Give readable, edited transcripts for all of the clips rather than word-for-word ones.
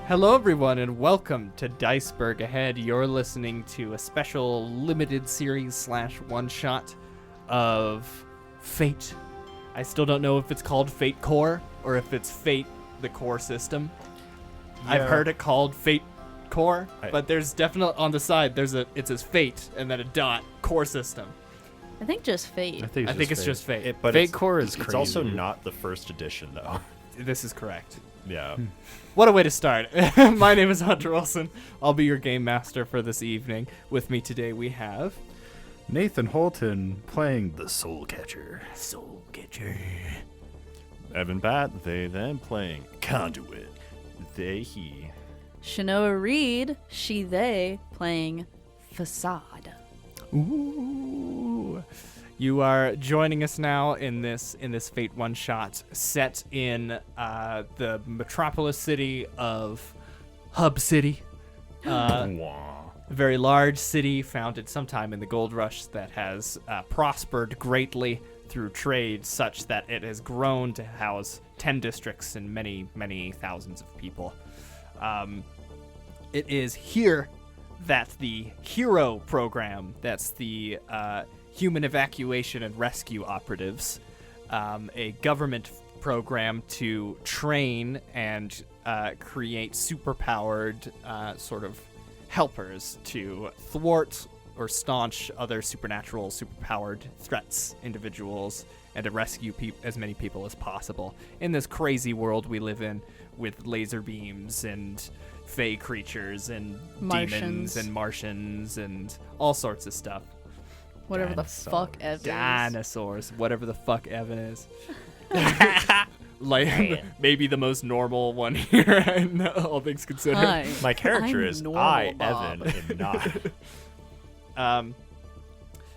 Hello everyone and welcome to DICEBERG Ahead. You're listening to a special limited series / one-shot of Fate. I still don't know if it's called Fate Core or if it's Fate the Core system. Yeah. I've heard it called Fate Core, but there's definitely on the side it says Fate and then a dot Core system. I think just Fate. I think it's just Fate. But Fate Core is crazy. It's also not the first edition though. This is correct. Yeah. What a way to start. My name is Hunter Olson. I'll be your game master for this evening. With me today we have Nathan Holton playing the Soul Catcher. Soul Catcher. Evan Batt, they them playing Conduit. They he. Chenoa Reid, she they playing Facade. Ooh. You are joining us now in this Fate one-shot set in the metropolis city of Hub City. A very large city founded sometime in the Gold Rush that has prospered greatly through trade such that it has grown to house 10 districts and many, many thousands of people. It is here that the HERO program, that's the Human Evacuation and Rescue Operatives, a government program to train and create superpowered sort of helpers to thwart or staunch other supernatural, superpowered threats, individuals, and to rescue as many people as possible in this crazy world we live in with laser beams and fey creatures and demons and Martians and all sorts of stuff. Whatever the fuck Evan is. Dinosaurs. Whatever the fuck Evan is. Like, maybe the most normal one here, all things considered. Hi, My character I'm is normal, I, Bob. Evan, and not.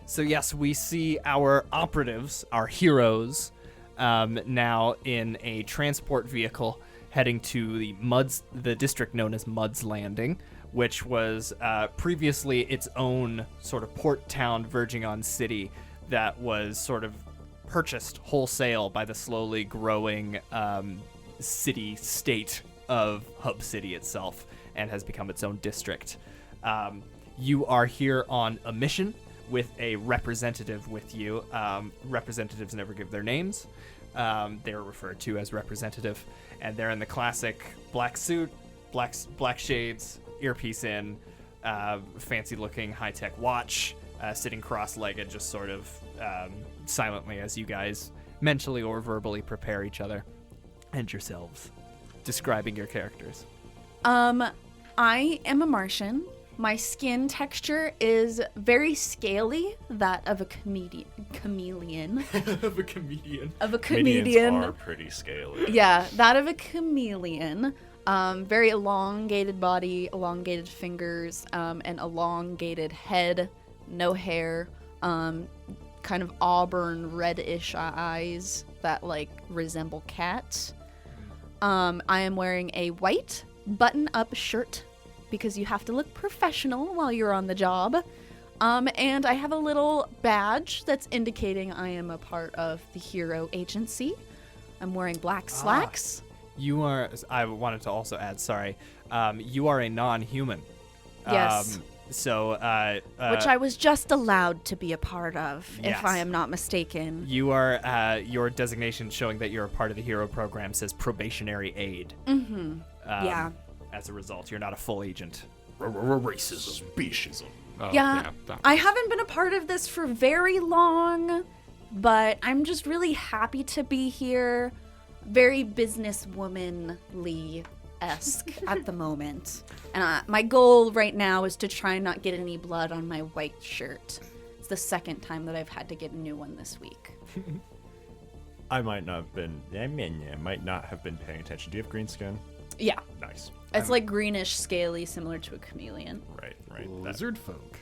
So yes, we see our operatives, our heroes, now in a transport vehicle heading to the district known as Mud's Landing, which was previously its own sort of port town verging on city that was sort of purchased wholesale by the slowly growing city-state of Hub City itself and has become its own district. You are here on a mission with a representative with you. Representatives never give their names. They're referred to as representative, and they're in the classic black suit, black shades, earpiece in, fancy-looking high-tech watch, sitting cross-legged, just sort of silently as you guys mentally or verbally prepare each other and yourselves, describing your characters. I am a Martian. My skin texture is very scaly, that of a chameleon. Of a comedian. Of a Comedians chameleon. are pretty scaly. Yeah, that of a chameleon. Very elongated body, elongated fingers, and elongated head, no hair, kind of auburn reddish eyes that like resemble cats. I am wearing a white button-up shirt because you have to look professional while you're on the job. And I have a little badge that's indicating I am a part of the HERO agency. I'm wearing black slacks. You are, I wanted to also add, sorry, you are a non-human. Yes. Which I was just allowed to be a part of, Yes. if I am not mistaken. You are, your designation showing that you're a part of the HERO program says probationary aide. Mm-hmm. Yeah. As a result, you're not a full agent. Racism. Speciesism. Oh, Yeah. I haven't been a part of this for very long, but I'm just really happy to be here. Very businesswomanly-esque at the moment. And my goal right now is to try and not get any blood on my white shirt. It's the second time that I've had to get a new one this week. I might not have been paying attention. Do you have green skin? Yeah. Nice. It's like greenish, scaly, similar to a chameleon. Right. Lizard folk.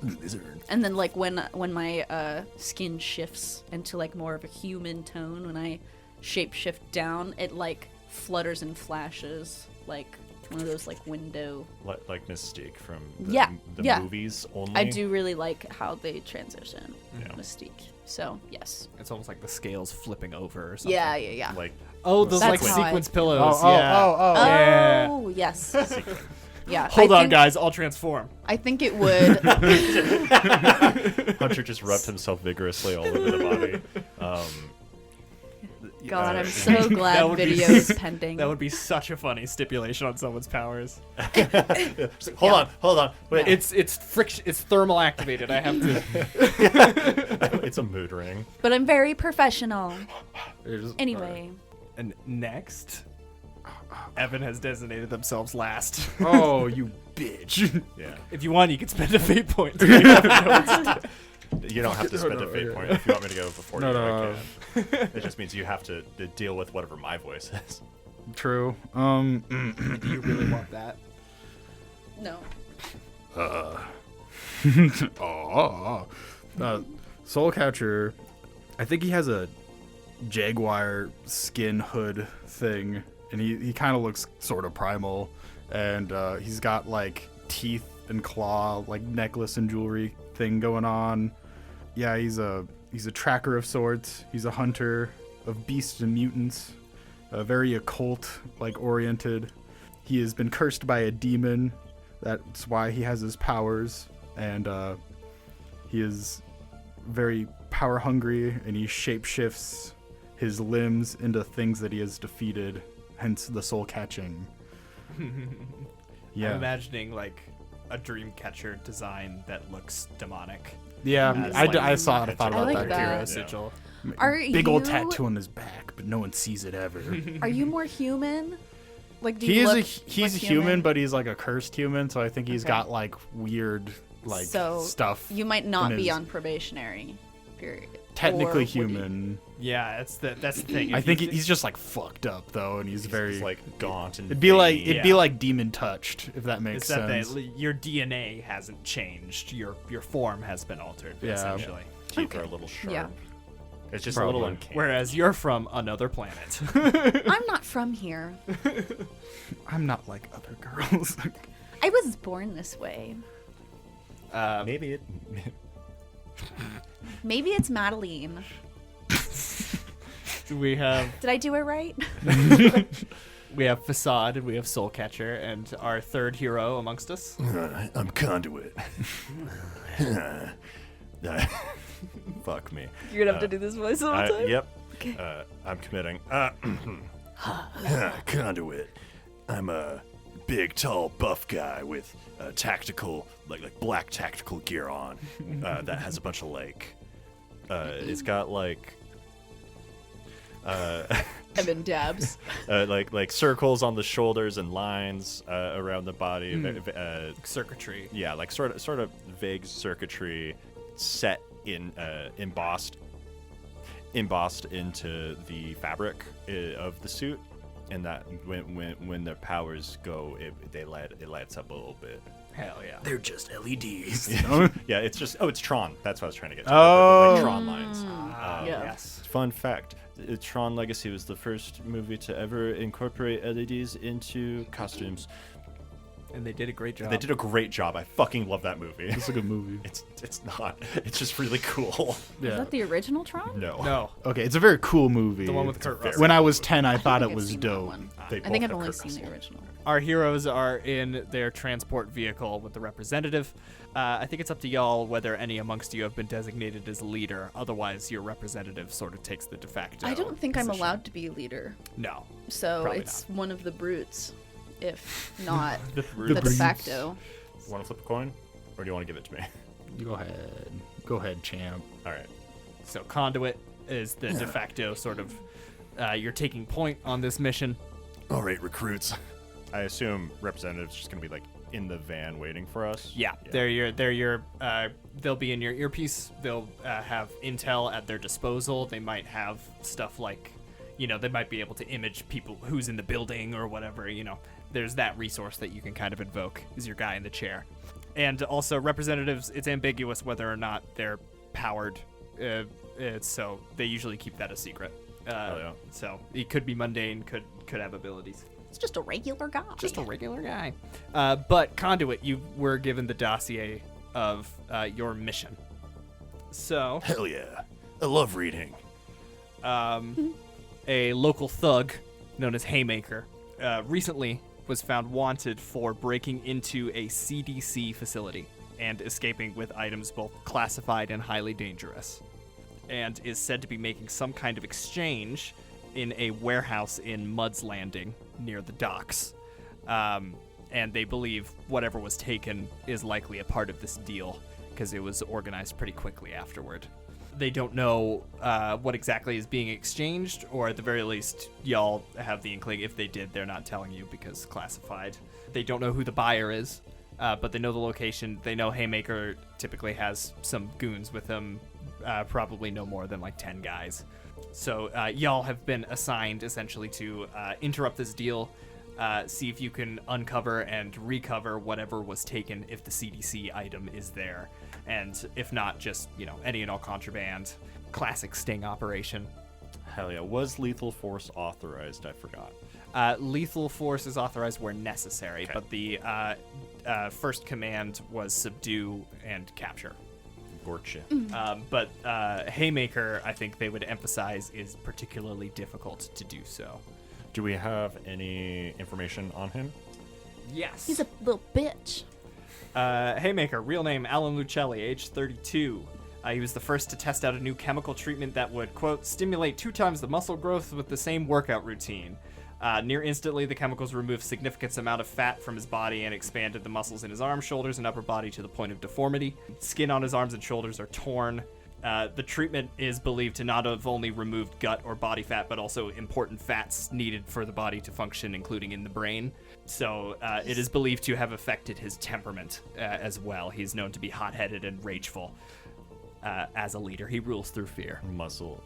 Lizard. And then like when my skin shifts into like more of a human tone, when I shape shift down, it like flutters and flashes like one of those like window. Like Mystique from the, Yeah, the yeah. movies only. I do really like how they transition Yeah. Mystique. So yes. It's almost like the scales flipping over or something. Yeah. Like Oh, those That's like how I sequence feel. pillows. Yeah. Oh yes. Yeah. Hold I on, think, guys. I'll transform. I think it would. Hunter just rubbed himself vigorously all over the body. God, I'm so glad That would be video is pending. That would be such a funny stipulation on someone's powers. It's like, hold on. Wait, It's friction. It's thermal activated. I have to. it's a mood ring. But I'm very professional. Anyway. And next, Evan has designated themselves last. Oh, you bitch. Yeah. If you want, you can spend a fate point. You don't have to spend a fate point if you want me to go before you. No. I can. It just means you have to deal with whatever my voice is. True. Do you really want that? No. Soulcatcher, I think he has a jaguar skin hood thing, and he kind of looks sort of primal, and he's got like teeth and claw like necklace and jewelry thing going on. Yeah, he's a tracker of sorts. He's a hunter of beasts and mutants, very occult like oriented. He has been cursed by a demon. That's why he has his powers, and he is very power hungry, and he shapeshifts his limbs into things that he has defeated, hence the soul catching. Yeah. I'm imagining like a dream catcher design that looks demonic. Yeah, As, I saw it. I thought I about like that. that. Hero Yeah. sigil. Are Big old you- tattoo on his back, but no one sees it ever. Are you more human? Like, do He you is look he's like human, but he's like a cursed human, so I think he's Okay. got like weird like So, stuff. You might not in be his- on probationary. Period. Technically Or would you? human. Yeah, that's the thing. I If think you he's just like fucked up though, and he's very He's like gaunt and. It'd be like veiny. demon touched, if that makes It's that sense. your DNA hasn't changed. Your form has been altered, Yeah. essentially. Teeth are a little sharp. Yeah. It's just a little Probably. uncanny. Whereas you're from another planet. I'm not from here. I'm not like other girls. I was born this way. Maybe it. Maybe it's Madeline. we have Did I do it right? Facade and we have Soulcatcher, and our third hero amongst us. I'm Conduit. Fuck me. You're gonna have to do this voice all the time. Yep. I'm committing. Conduit. I'm a big, tall, buff guy with tactical, like black tactical gear on. That has a bunch of like. It's got like. Evan dabs. Like circles on the shoulders and lines around the body. Circuitry. Yeah, like sort of vague circuitry set in embossed into the fabric of the suit, and that when their powers go, it lights up a little bit. Hell yeah. They're just LEDs. Yeah, it's just it's Tron. That's what I was trying to get to. Oh. Like Tron lines. Yeah. Yes. Fun fact: Tron Legacy was the first movie to ever incorporate LEDs into costumes. And they did a great job. They did a great job. I fucking love that movie. It's a good movie. It's not. It's just really cool. Is Yeah. that the original Tron? No. No. Okay, it's a very cool movie. The one with Kurt Russell. When I was 10, I thought I it think I've was seen that dope. one. They I both think I've have only Kurt seen the Russell. original. Our heroes are in their transport vehicle with the representative. I think it's up to y'all whether any amongst you have been designated as leader. Otherwise, your representative sort of takes the de facto. I don't think I'm position. allowed to be a leader, No. so Probably it's one of the brutes, if not The the de brutes. facto. Want to flip a coin, or do you want to give it to me? Go ahead. Go ahead, champ. All right. So Conduit is the de facto sort of. You're taking point on this mission. All right, recruits. I assume representatives just gonna be like in the van waiting for us. Yeah, they're your they'll be in your earpiece. They'll have intel at their disposal. They might have stuff like, they might be able to image people who's in the building or whatever. There's that resource that you can kind of invoke is your guy in the chair. And also representatives, it's ambiguous whether or not they're powered. So they usually keep that a secret. Oh, yeah. So it could be mundane, could have abilities. It's just a regular guy. Just a regular guy. But Conduit, you were given the dossier of your mission. So, Hell yeah. I love reading. a local thug known as Haymaker recently was found wanted for breaking into a CDC facility and escaping with items both classified and highly dangerous, and is said to be making some kind of exchange in a warehouse in Mud's Landing near the docks. And they believe whatever was taken is likely a part of this deal because it was organized pretty quickly afterward. They don't know what exactly is being exchanged, or at the very least, y'all have the inkling. If they did, they're not telling you because classified. They don't know who the buyer is, but they know the location. They know Haymaker typically has some goons with him, probably no more than like 10 guys. So y'all have been assigned essentially to interrupt this deal, see if you can uncover and recover whatever was taken if the CDC item is there. And if not, just, any and all contraband. Classic sting operation. Hell yeah. Was lethal force authorized? I forgot. Lethal force is authorized where necessary, Okay. but the first command was subdue and capture. Gotcha. But Haymaker, I think they would emphasize, is particularly difficult to do so. Do we have any information on him? Yes. He's a little bitch. Haymaker, real name Alan Lucelli, age 32. He was the first to test out a new chemical treatment that would, quote, stimulate 2 times the muscle growth with the same workout routine. Near instantly, the chemicals removed significant amount of fat from his body and expanded the muscles in his arms, shoulders, and upper body to the point of deformity. Skin on his arms and shoulders are torn. The treatment is believed to not have only removed gut or body fat, but also important fats needed for the body to function, including in the brain. So it is believed to have affected his temperament as well. He's known to be hot-headed and rageful. As a leader, he rules through fear. Muscle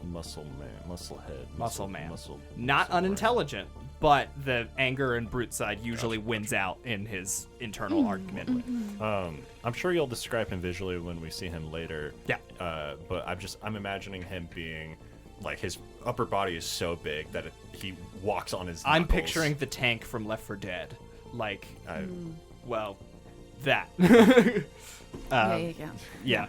man. Not unintelligent, but the anger and brute side usually wins out in his internal argument. I'm sure you'll describe him visually when we see him later. Yeah. But I'm imagining him being like his upper body is so big that he walks on his I'm knuckles. picturing the tank from Left 4 Dead. Like, well, that. Yeah.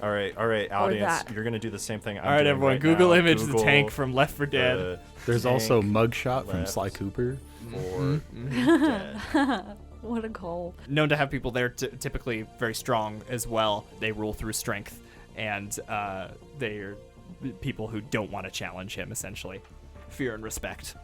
All right, audience. You're gonna do the same thing. All right, everyone. Google image the tank from Left 4 Dead. There's also Mugshot from left. Sly Cooper. For dead. What a goal. Known to have people there typically very strong as well. They rule through strength, and they're people who don't want to challenge him, essentially. Fear and respect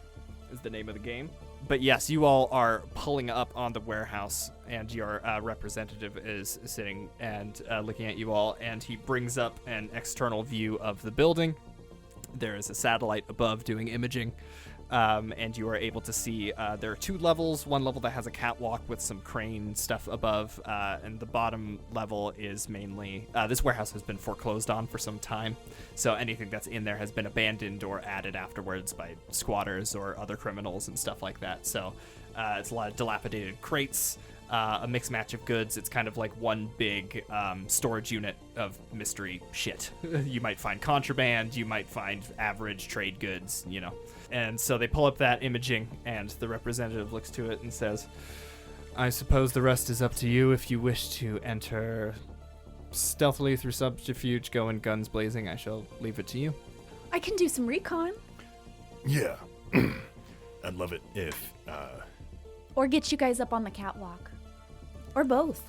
is the name of the game. But yes, you all are pulling up on the warehouse, and your representative is sitting and looking at you all, and he brings up an external view of the building. There is a satellite above doing imaging, and you are able to see there are 2 levels. One level that has a catwalk with some crane stuff above, and the bottom level is mainly... this warehouse has been foreclosed on for some time, so anything that's in there has been abandoned or added afterwards by squatters or other criminals and stuff like that. So it's a lot of dilapidated crates, a mixed match of goods. It's kind of like one big storage unit of mystery shit. You might find contraband, you might find average trade goods, And so they pull up that imaging, and the representative looks to it and says, I suppose the rest is up to you. If you wish to enter stealthily through subterfuge, going guns blazing, I shall leave it to you. I can do some recon. Yeah. I'd love it if Or get you guys up on the catwalk. Or both.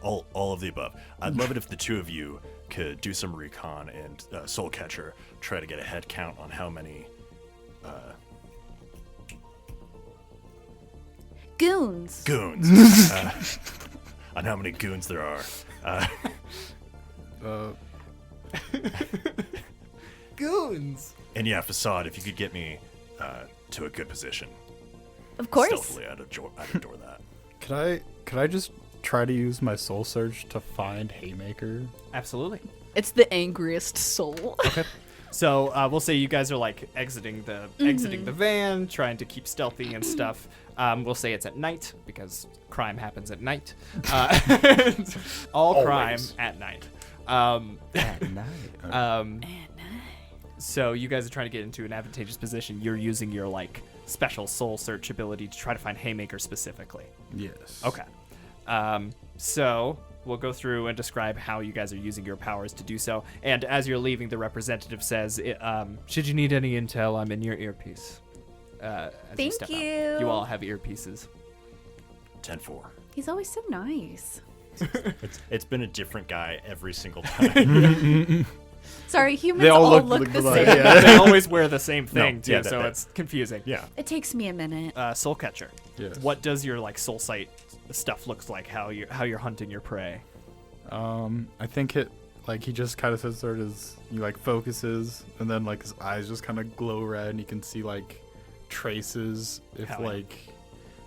all of the above. I'd love it if the 2 of you could do some recon and Soul Catcher try to get a head count on how many Goons. goons on how many goons there are. Goons! And yeah, Facade, if you could get me to a good position. Of course. Stealthily, I'd adore that. Could I just try to use my soul surge to find Haymaker? Absolutely. It's the angriest soul. Okay. So we'll say you guys are like exiting the van, trying to keep stealthy and stuff. We'll say it's at night because crime happens at night. All Always. crime at night. At night. So you guys are trying to get into an advantageous position. You're using your like special soul search ability to try to find Haymaker specifically. Yes. Okay. So we'll go through and describe how you guys are using your powers to do so. And as you're leaving, the representative says, should you need any intel, I'm in your earpiece. Thank step out. you. You all have earpieces. 10-4. He's always so nice. It's been a different guy every single time. Sorry, humans They all all look look the like- same. yeah. They always wear the same thing, No, too, yeah, so that- it's confusing. Yeah. It takes me a minute. Soul Catcher. Yes. What does your like soul sight stuff looks like? How you're hunting your prey? I think he just kind of sits there as he like focuses, and then like his eyes just kind of glow red, and you can see like traces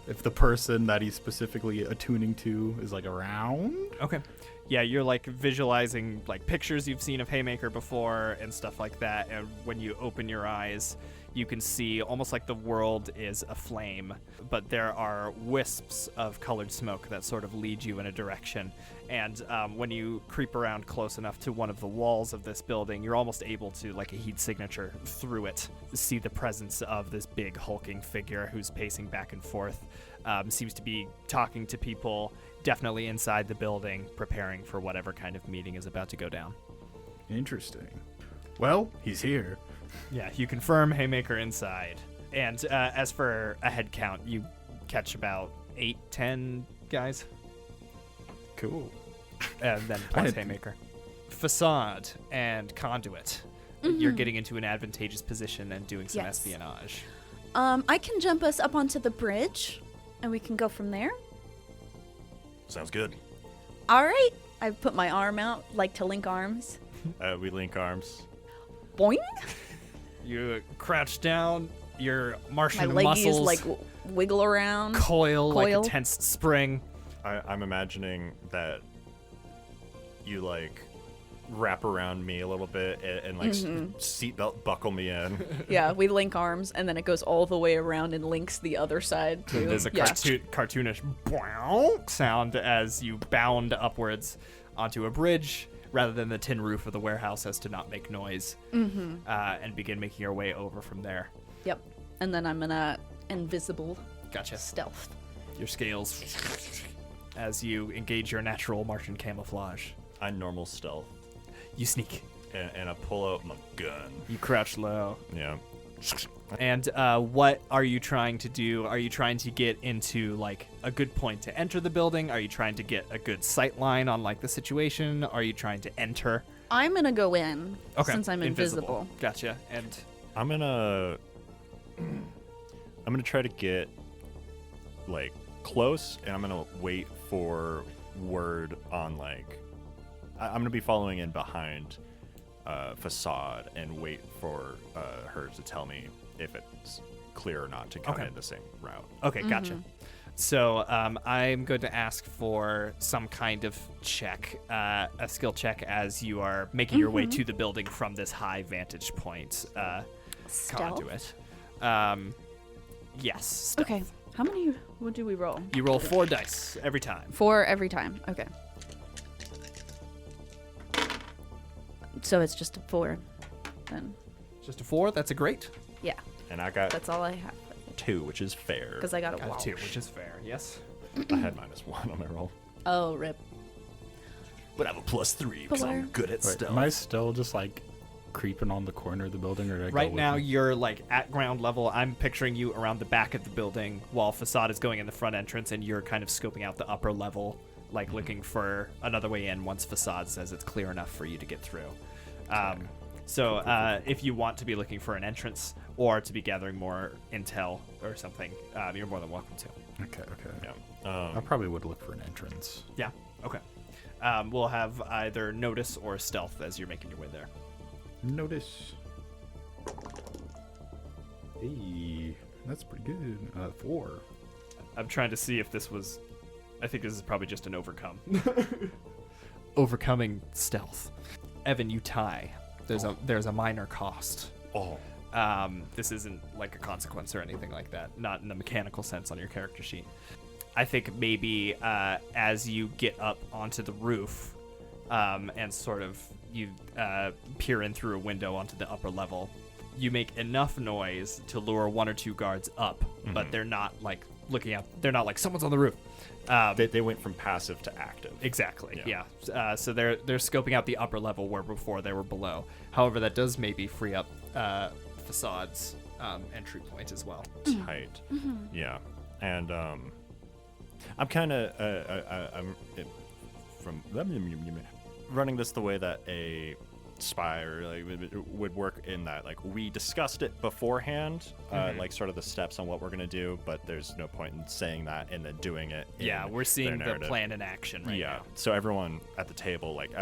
if the person that he's specifically attuning to is like around. Okay. Yeah, you're like visualizing like pictures you've seen of Haymaker before and stuff like that. And when you open your eyes, you can see almost like the world is aflame, but there are wisps of colored smoke that sort of lead you in a direction. And when you creep around close enough to one of the walls of this building, you're almost able to, like a heat signature through it, see the presence of this big hulking figure who's pacing back and forth. Seems to be talking to people, definitely inside the building, preparing for whatever kind of meeting is about to go down. Interesting. Well, he's here. Yeah, you confirm Haymaker inside. And as for a head count, you catch about 8-10 guys. Cool. And then plus Haymaker. Facade and Conduit. You're getting into an advantageous position and doing some Yes. espionage. I can jump us up onto the bridge, and we can go from there. Sounds good. All right. I put my arm out, like to link arms. We link arms. Boing. You crouch down, your My Martian leggies muscles like wiggle around. coil like a coil. tensed spring. I'm imagining that you like wrap around me a little bit and like seatbelt buckle me in. Yeah, we link arms, and then it goes all the way around and links the other side too. There's a cartoonish boing sound as you bound upwards onto a bridge rather than the tin roof of the warehouse as to not make noise, and begin making your way over from there. Yep. And then I'm gonna invisible Gotcha. stealth. Your scales as you engage your natural Martian camouflage. I normal stealth You sneak. and I pull out my gun. You crouch low. Yeah. And what are you trying to do? Are you trying to get into like a good point to enter the building? Are you trying to get a good sight line on like the situation? Are you trying to enter? I'm gonna go in Okay. since I'm invisible. Gotcha. And I'm gonna try to get like close, and I'm gonna wait for word on like I'm gonna be following in behind Facade and wait for her to tell me if it's clear or not to come Okay. in the same route. okay, gotcha. So I'm going to ask for some kind of check, a skill check, as you are making your way to the building from this high vantage point. Stealth? Conduit. Yes. Stealth. Okay. How many? What do we roll? You roll 4 dice every time. 4 every time. Okay. So it's just a 4. Then Just a 4. That's a great. yeah, And I got that's all I have. 2, which is fair. Because I got a Got a wall. 2, which is fair. Yes. I had -1 on my roll. Oh, rip. But I have a +3 because I'm Four. good at Wait, stealth. am I still just like creeping on the corner of the building, or did I go Right with now, him? you're like at ground level. I'm picturing you around the back of the building while Facade is going in the front entrance, and you're kind of scoping out the upper level, like looking for another way in once Facade says it's clear enough for you to get through. So if you want to be looking for an entrance or to be gathering more intel or something, you're more than welcome to. Okay. Yeah. I probably would look for an entrance. Yeah. Okay. We'll have either notice or stealth as you're making your way there. Notice. Hey, that's pretty good. 4. I'm trying to see if this was. I think this is probably just an overcome. Overcoming stealth. Evan, you tie. There's a minor cost. Oh. This isn't like a consequence or anything like that. Not in the mechanical sense on your character sheet. I think maybe as you get up onto the roof and sort of you peer in through a window onto the upper level, you make enough noise to lure 1 or 2 guards up, but they're not like looking out. They're not like someone's on the roof. They went from passive to active. Exactly. Yeah. So they're scoping out the upper level where before they were below. However, that does maybe free up Facade's entry point as well. Tight. Yeah. And I'm kind of I'm from running this the way that a spy would work, in that like we discussed it beforehand, like sort of the steps on what we're gonna do, but there's no point in saying that and then doing it. Yeah, we're seeing the plan in action right now. So everyone at the table, like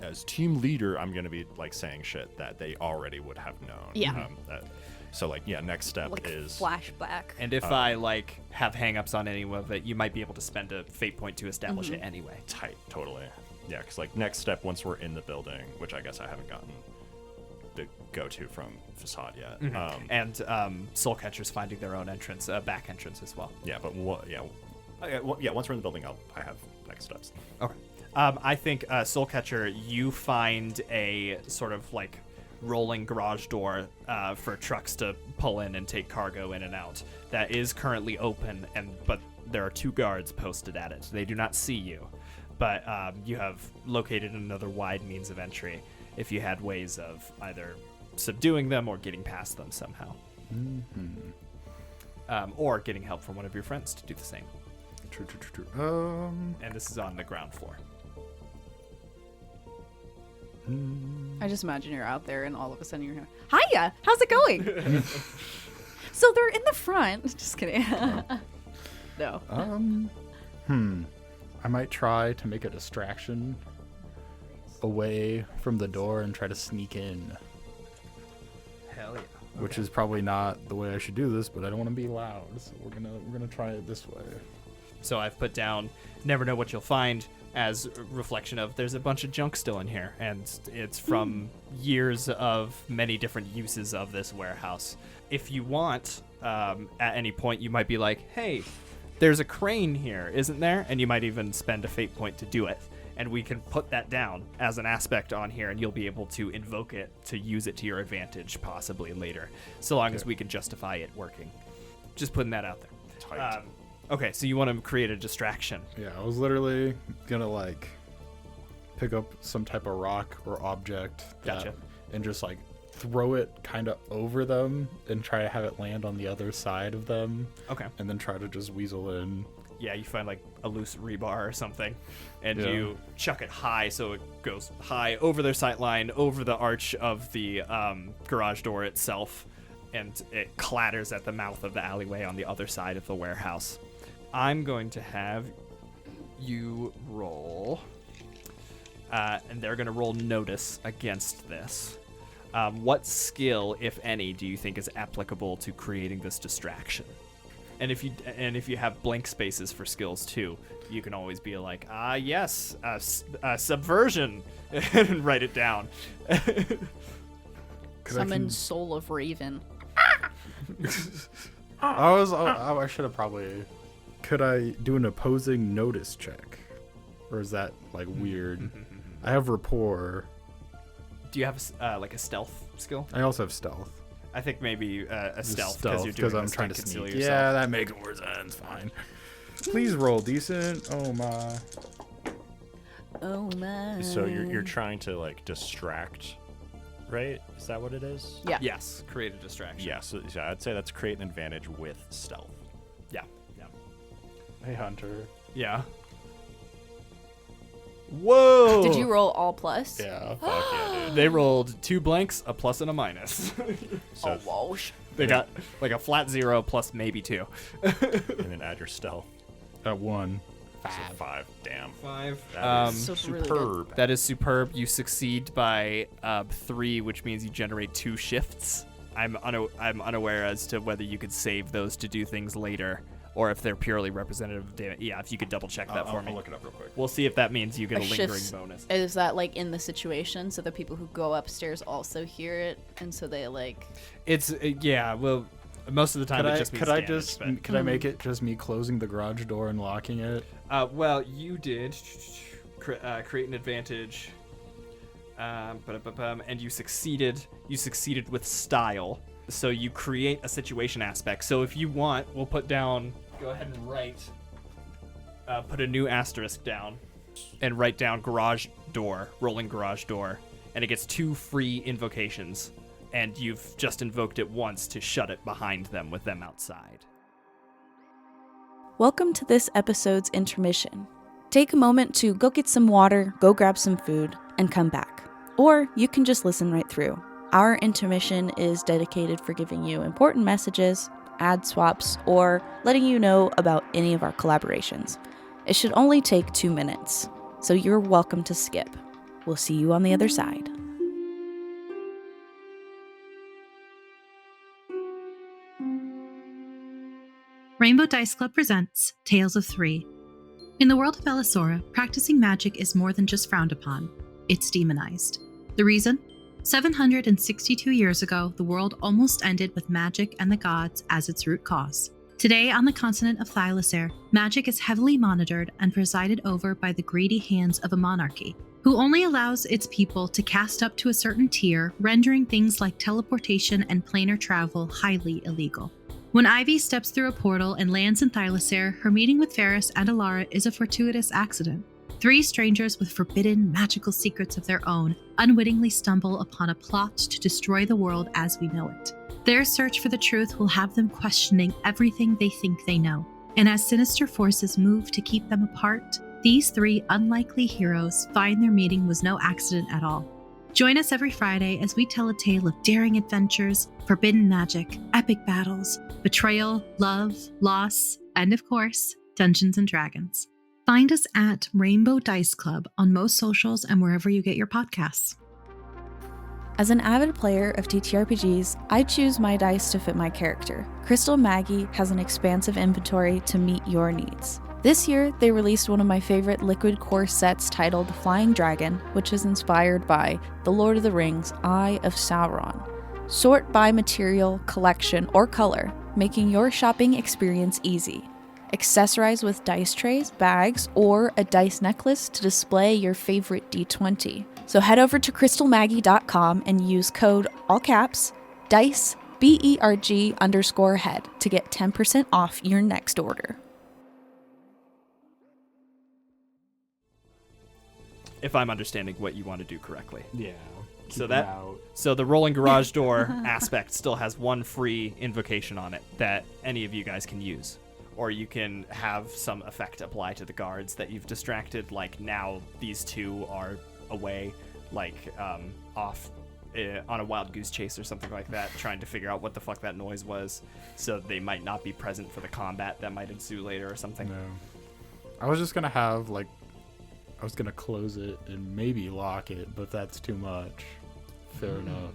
as team leader, I'm gonna be like saying shit that they already would have known. Yeah. So like, yeah, next step Like is flashback. And if I like have hangups on any of it, you might be able to spend a fate point to establish it anyway. tight, totally. Yeah, because like next step, once we're in the building, which I guess I haven't gotten the go-to from Facade yet. And Soulcatcher's finding their own entrance, back entrance as well. Yeah, but once we're in the building, I have next steps. Okay. I think Soulcatcher, you find a sort of like rolling garage door for trucks to pull in and take cargo in and out that is currently open, but there are 2 guards posted at it. They do not see you, but you have located another wide means of entry if you had ways of either subduing them or getting past them somehow. Or getting help from one of your friends to do the same. True. And this is on the ground floor. I just imagine you're out there and all of a sudden you're here. Hiya! How's it going? So they're in the front. Just kidding. No. I might try to make a distraction away from the door and try to sneak in. Hell yeah. Which is probably not the way I should do this, but I don't want to be loud, so we're gonna try it this way. So I've put down never know what you'll find as a reflection of there's a bunch of junk still in here, and it's from years of many different uses of this warehouse. If you want, at any point you might be like, hey, there's a crane here, isn't there? And you might even spend a fate point to do it. And we can put that down as an aspect on here, and you'll be able to invoke it to use it to your advantage possibly later, so long as we can justify it working. Just putting that out there. Tight. Okay, so you want to create a distraction. Yeah, I was literally gonna like pick up some type of rock or object Gotcha. and just like throw it kind of over them and try to have it land on the other side of them. Okay. And then try to just weasel in. Yeah, you find like a loose rebar or something, and Yeah. you chuck it high so it goes high over their sight line, over the arch of the garage door itself, and it clatters at the mouth of the alleyway on the other side of the warehouse. I'm going to have you roll, and they're going to roll notice against this. What skill, if any, do you think is applicable to creating this distraction? And if you have blank spaces for skills too, you can always be like, yes, subversion, and write it down. Summon Soul of Raven. I should have probably. Could I do an opposing notice check, or is that like weird? I have rapport. Do you have like a stealth skill? I also have stealth. I think maybe a Just stealth because you're doing I'm this trying to conceal sneak. yourself. Yeah, that makes more sense. Fine. Please roll decent. Oh my. Oh my. So you're trying to like distract, right? Is that what it is? Yeah. Yes, create a distraction. Yeah. So I'd say that's create an advantage with stealth. Yeah. Hey Hunter. Yeah. Whoa! Did you roll all plus? Yeah. Fuck yeah, dude. They rolled 2 blanks, a plus and a minus. So whoa. They got like a flat 0 plus maybe 2. and then add your stealth. At 1. So 5. Damn. 5. That is So it's really superb. That is superb. You succeed by 3, which means you generate 2 shifts. I'm unaware as to whether you could save those to do things later, or if they're purely representative of damage. Yeah, if you could double check that for me. I'll look it up real quick. We'll see if that means you get a lingering shift- bonus. Is that like in the situation so the people who go upstairs also hear it and so they like It's yeah. Well, most of the time it just means damage. But, Could I make it just me closing the garage door and locking it? well, you did create an advantage. And you succeeded. You succeeded with style. So you create a situation aspect. So if you want, we'll put down. Go ahead and write. Put a new asterisk down, and write down garage door, rolling garage door, and it gets 2 free invocations. And you've just invoked it once to shut it behind them with them outside. Welcome to this episode's intermission. Take a moment to go get some water, go grab some food, and come back. Or you can just listen right through. Our intermission is dedicated for giving you important messages, ad swaps, or letting you know about any of our collaborations. It should only take 2 minutes, so you're welcome to skip. We'll see you on the other side. Rainbow Dice Club presents Tales of Three. In the world of Elisora, practicing magic is more than just frowned upon. It's demonized. The reason? 762 years ago, the world almost ended with magic and the gods as its root cause. Today, on the continent of Thylacer, magic is heavily monitored and presided over by the greedy hands of a monarchy, who only allows its people to cast up to a certain tier, rendering things like teleportation and planar travel highly illegal. When Ivy steps through a portal and lands in Thylacer, her meeting with Ferris and Alara is a fortuitous accident. 3 strangers with forbidden magical secrets of their own unwittingly stumble upon a plot to destroy the world as we know it. Their search for the truth will have them questioning everything they think they know. And as sinister forces move to keep them apart, these 3 unlikely heroes find their meeting was no accident at all. Join us every Friday as we tell a tale of daring adventures, forbidden magic, epic battles, betrayal, love, loss, and of course, Dungeons and Dragons. Find us at Rainbow Dice Club on most socials and wherever you get your podcasts. As an avid player of TTRPGs, I choose my dice to fit my character. Crystal Maggie has an expansive inventory to meet your needs. This year, they released one of my favorite liquid core sets titled Flying Dragon, which is inspired by The Lord of the Rings, Eye of Sauron. Sort by material, collection, or color, making your shopping experience easy. Accessorize with dice trays, bags, or a dice necklace to display your favorite D20. So head over to crystalmaggie.com and use code, all caps, DICE, BERG_head to get 10% off your next order. If I'm understanding what you want to do correctly. Yeah. So the rolling garage door aspect still has 1 free invocation on it that any of you guys can use. Or you can have some effect apply to the guards that you've distracted, like now these 2 are away, like off on a wild goose chase or something like that, trying to figure out what the fuck that noise was, so they might not be present for the combat that might ensue later or something. No. I was just going to have, I was going to close it and maybe lock it, but that's too much. Fair enough.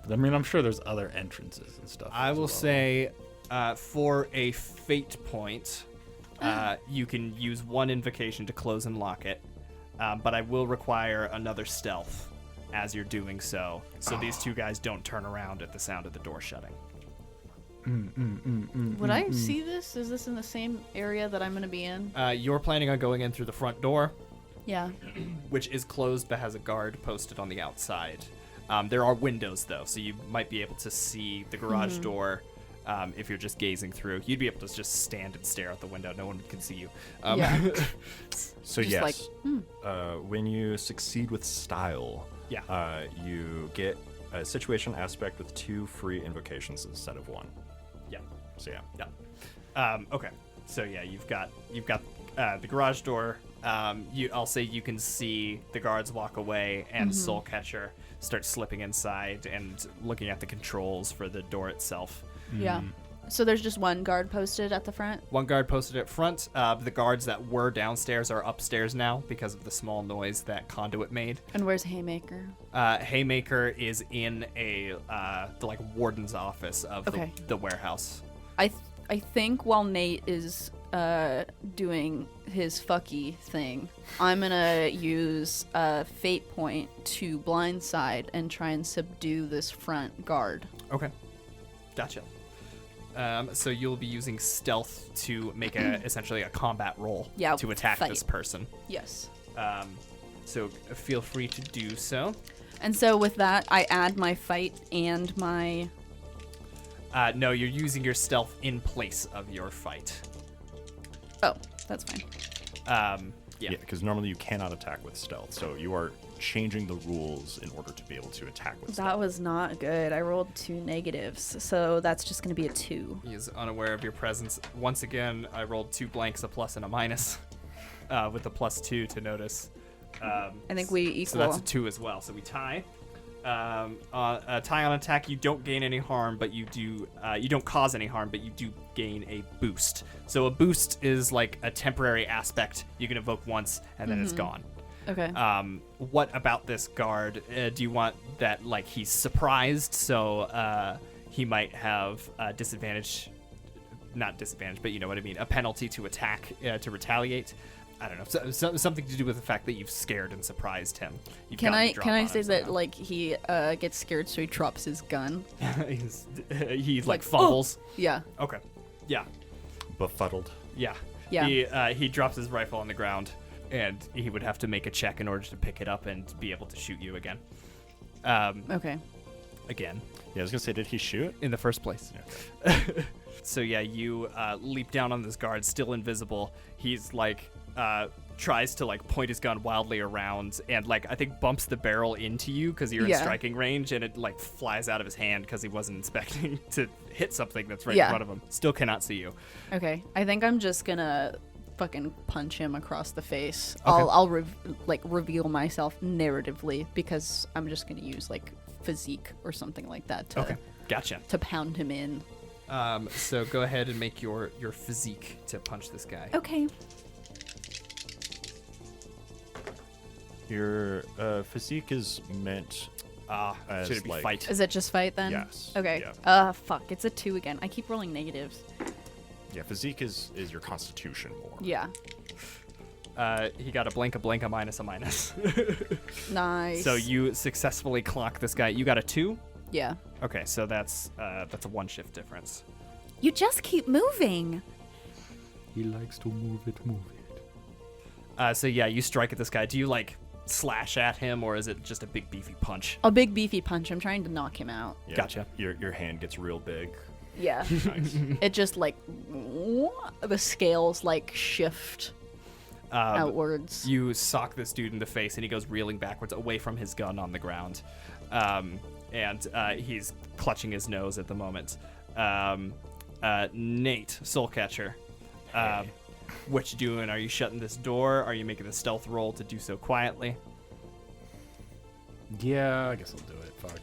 But, I mean, I'm sure there's other entrances and stuff. I will say, for a fate point, you can use 1 invocation to close and lock it, but I will require another stealth as you're doing so these 2 guys don't turn around at the sound of the door shutting. Would I see this? Is this in the same area that I'm going to be in? You're planning on going in through the front door, Yeah. which is closed but has a guard posted on the outside. There are windows, though, so you might be able to see the garage door if you're just gazing through. You'd be able to just stand and stare out the window. No one can see you. Yeah. So Just yes, when you succeed with style, you get a situation aspect with 2 free invocations instead of 1. Yeah. So yeah. Okay. So yeah, you've got the garage door. I'll say you can see the guards walk away, and Soulcatcher starts slipping inside and looking at the controls for the door itself. Yeah. So there's just 1 guard posted at the front? 1 guard posted at front. The guards that were downstairs are upstairs now because of the small noise that Conduit made. And where's Haymaker? Haymaker is in the warden's office of the warehouse. I think while Nate is doing his fucky thing, I'm gonna use a fate point to blindside and try and subdue this front guard. Okay. Gotcha. So you'll be using stealth to make essentially a combat roll to attack fight. this person. Yes. So feel free to do so. And so with that, I add my fight and my... No, you're using your stealth in place of your fight. Oh, that's fine. Yeah. because normally you cannot attack with stealth, so you are changing the rules in order to be able to attack with stealth. That was not good. I rolled 2 negatives, so that's just going to be a 2. He is unaware of your presence. Once again, I rolled 2 blanks, a plus and a minus, with a +2 to notice. I think we equal. So that's a 2 as well. So we tie. Tie on attack, you don't gain any harm, but you do. You don't cause any harm, but you do gain a boost. So a boost is like a temporary aspect you can evoke once, and then it's gone. Okay. What about this guard? Do you want that like he's surprised, so he might have disadvantage? Not disadvantage, but you know what I mean. A penalty to attack, to retaliate. I don't know, something to do with the fact that you've scared and surprised him. You've Can gotten I the drop can I on say him that somehow. like he gets scared, so he drops his gun? he Like, fumbles? Yeah. Okay, yeah, Befuddled. yeah. Yeah. He drops his rifle on the ground, and he would have to make a check in order to pick it up and be able to shoot you again. Okay. Again, Yeah, I was gonna say, did he shoot? in the first place. So yeah, you leap down on this guard, still invisible. He's like tries to like point his gun wildly around, and like I think bumps the barrel into you because you're in Yeah. striking range, and it like flies out of his hand because he wasn't expecting to hit something that's right Yeah. in front of him. Still cannot see you. Okay. I think I'm just gonna fucking punch him across the face. Okay. I'll reveal myself narratively because I'm just gonna use like physique or something like that to Gotcha. to pound him in. So go ahead and make your physique to punch this guy. Okay. Your physique is meant as Should it be like fight? Is it just fight then? Yes. Okay. Yeah. Fuck. It's a 2 again. I keep rolling negatives. Yeah, physique is your constitution more. Yeah. He got a blank, a minus, a minus. Nice. So you successfully clock this guy. You got a 2? Yeah. Okay, so that's a 1 shift difference. You just keep moving. He likes to move it. So yeah, you strike at this guy. Do you like slash at him, or is it just a big beefy punch? A big beefy punch. I'm trying to knock him out. Yeah, Gotcha. Your hand gets real big. Yeah. Nice. It just like the scales like shift outwards. You sock this dude in the face, and he goes reeling backwards away from his gun on the ground, and he's clutching his nose at the moment. Nate, Soulcatcher, what you doing? Are you shutting this door? Are you making a stealth roll to do so quietly? Yeah, I guess I'll do it. Fuck.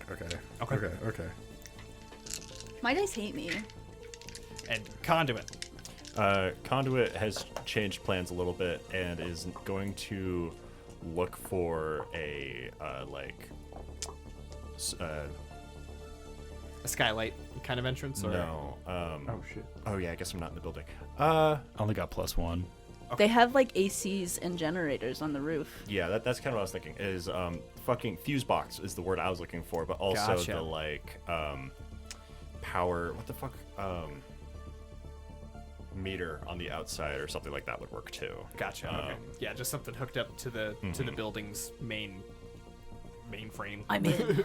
Okay. Okay. My dice hate me. And Conduit. Conduit has changed plans a little bit and is going to look for a A skylight kind of entrance? Or? no. Oh shit. Oh yeah, I guess I'm not in the building. I only got +1. They have like ACs and generators on the roof. Yeah, that's kind of what I was thinking. Is fucking fuse box is the word I was looking for, but also Gotcha. the like power. What the fuck? Meter on the outside or something like that would work too. Gotcha. Okay. Yeah, just something hooked up to the building's mainframe. I'm in.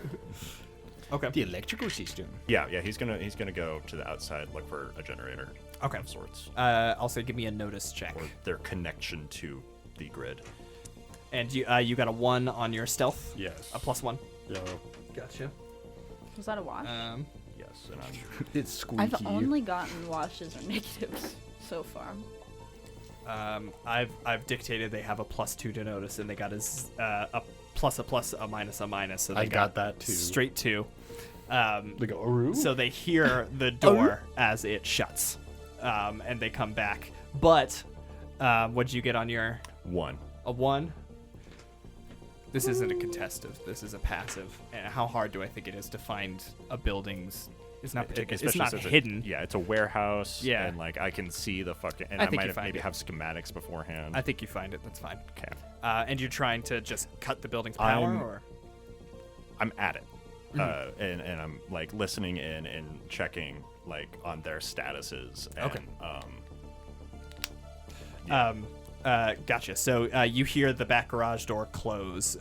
Okay. The electrical system. Yeah, he's gonna go to the outside, look for a generator Okay. of sorts, I'll say give me a notice check. or their connection to the grid. And you got a 1 on your stealth? Yes. A +1? Yeah. Gotcha. Was that a wash? Yes, and I'm It's squeaky. I've only gotten washes or negatives so far. I've dictated they have a +2 to notice, and they got a plus, a minus, so they I got that too. straight 2. They go, "Aru?" So they hear the door as it shuts, and they come back. But what'd you get on your one. a 1? This isn't a contestive. This is a passive. And how hard do I think it is to find a building's? It's not particular. It's Especially not since hidden. Yeah, it's a warehouse. Yeah. and like I can see the fucking. And I I, think might you have find maybe it. have schematics beforehand. I think you find it. That's fine. Okay. And you're trying to just cut the building's power, or I'm at it, and I'm like listening in and checking like on their statuses. And, Okay. yeah. Gotcha. So you hear the back garage door close.